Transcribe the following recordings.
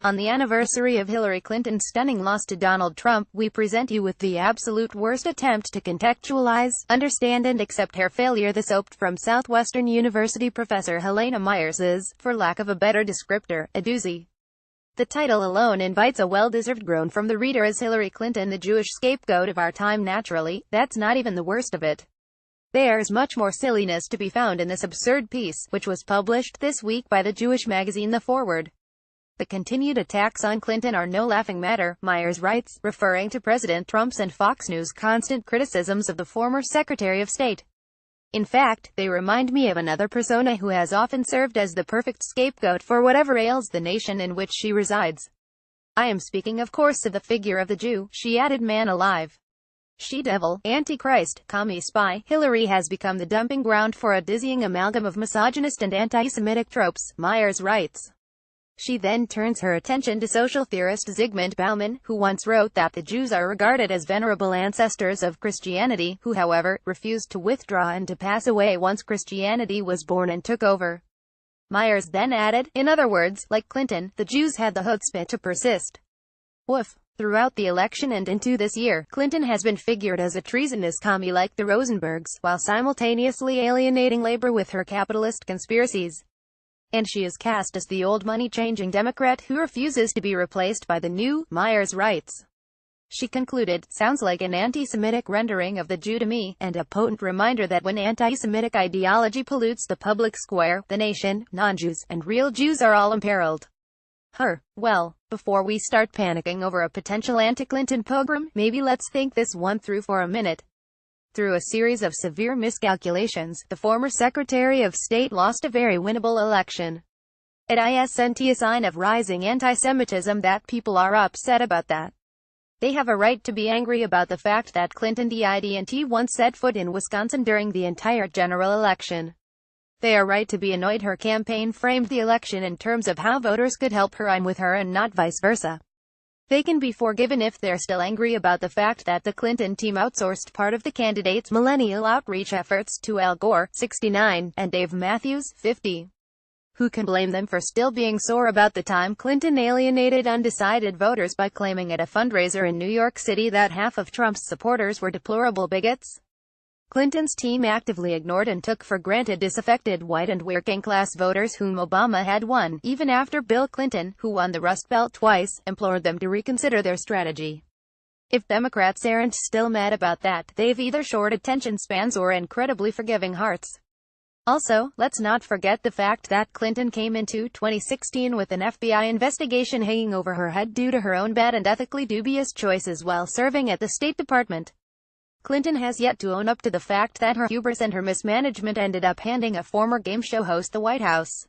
On the anniversary of Hillary Clinton's stunning loss to Donald Trump, we present you with the absolute worst attempt to contextualize, understand and accept her failure. The soap from Southwestern University professor Helena Myers is, for lack of a better descriptor, a doozy. The title alone invites a well-deserved groan from the reader. Is Hillary Clinton the Jewish scapegoat of our time? Naturally, that's not even the worst of it. There's much more silliness to be found in this absurd piece, which was published this week by the Jewish magazine The Forward. The continued attacks on Clinton are no laughing matter, Myers writes, referring to President Trump's and Fox News' constant criticisms of the former Secretary of State. In fact, they remind me of another persona who has often served as the perfect scapegoat for whatever ails the nation in which she resides. I am speaking, of course, of the figure of the Jew, she added, man alive. She-devil, Antichrist, commie spy. Hillary has become the dumping ground for a dizzying amalgam of misogynist and anti-Semitic tropes, Myers writes. She then turns her attention to social theorist Zygmunt Bauman, who once wrote that the Jews are regarded as venerable ancestors of Christianity, who however, refused to withdraw and to pass away once Christianity was born and took over. Myers then added, in other words, like Clinton, the Jews had the chutzpah to persist. Woof. Throughout the election and into this year, Clinton has been figured as a treasonous commie like the Rosenbergs, while simultaneously alienating labor with her capitalist conspiracies. And she is cast as the old money-changing Democrat who refuses to be replaced by the new, Myers writes. She concluded, sounds like an anti-Semitic rendering of the Jew to me, and a potent reminder that when anti-Semitic ideology pollutes the public square, the nation, non-Jews, and real Jews are all imperiled. Well, before we start panicking over a potential anti-Clinton pogrom, maybe let's think this one through for a minute. Through a series of severe miscalculations, the former Secretary of State lost a very winnable election. It isn't a sign of rising anti-Semitism that people are upset about that. They have a right to be angry about the fact that Clinton didn't once set foot in Wisconsin during the entire general election. They are right to be annoyed her campaign framed the election in terms of how voters could help her. I'm with her and not vice versa. They can be forgiven if they're still angry about the fact that the Clinton team outsourced part of the candidate's millennial outreach efforts to Al Gore, 69, and Dave Matthews, 50. Who can blame them for still being sore about the time Clinton alienated undecided voters by claiming at a fundraiser in New York City that half of Trump's supporters were deplorable bigots? Clinton's team actively ignored and took for granted disaffected white and working-class voters whom Obama had won, even after Bill Clinton, who won the Rust Belt twice, implored them to reconsider their strategy. If Democrats aren't still mad about that, they've either short attention spans or incredibly forgiving hearts. Also, let's not forget the fact that Clinton came into 2016 with an FBI investigation hanging over her head due to her own bad and ethically dubious choices while serving at the State Department. Clinton has yet to own up to the fact that her hubris and her mismanagement ended up handing a former game show host the White House.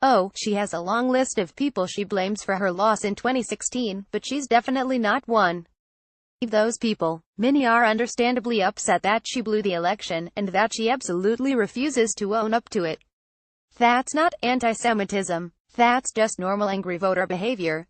Oh, she has a long list of people she blames for her loss in 2016, but she's definitely not one of those people. Many are understandably upset that she blew the election, and that she absolutely refuses to own up to it. That's not anti-Semitism. That's just normal angry voter behavior.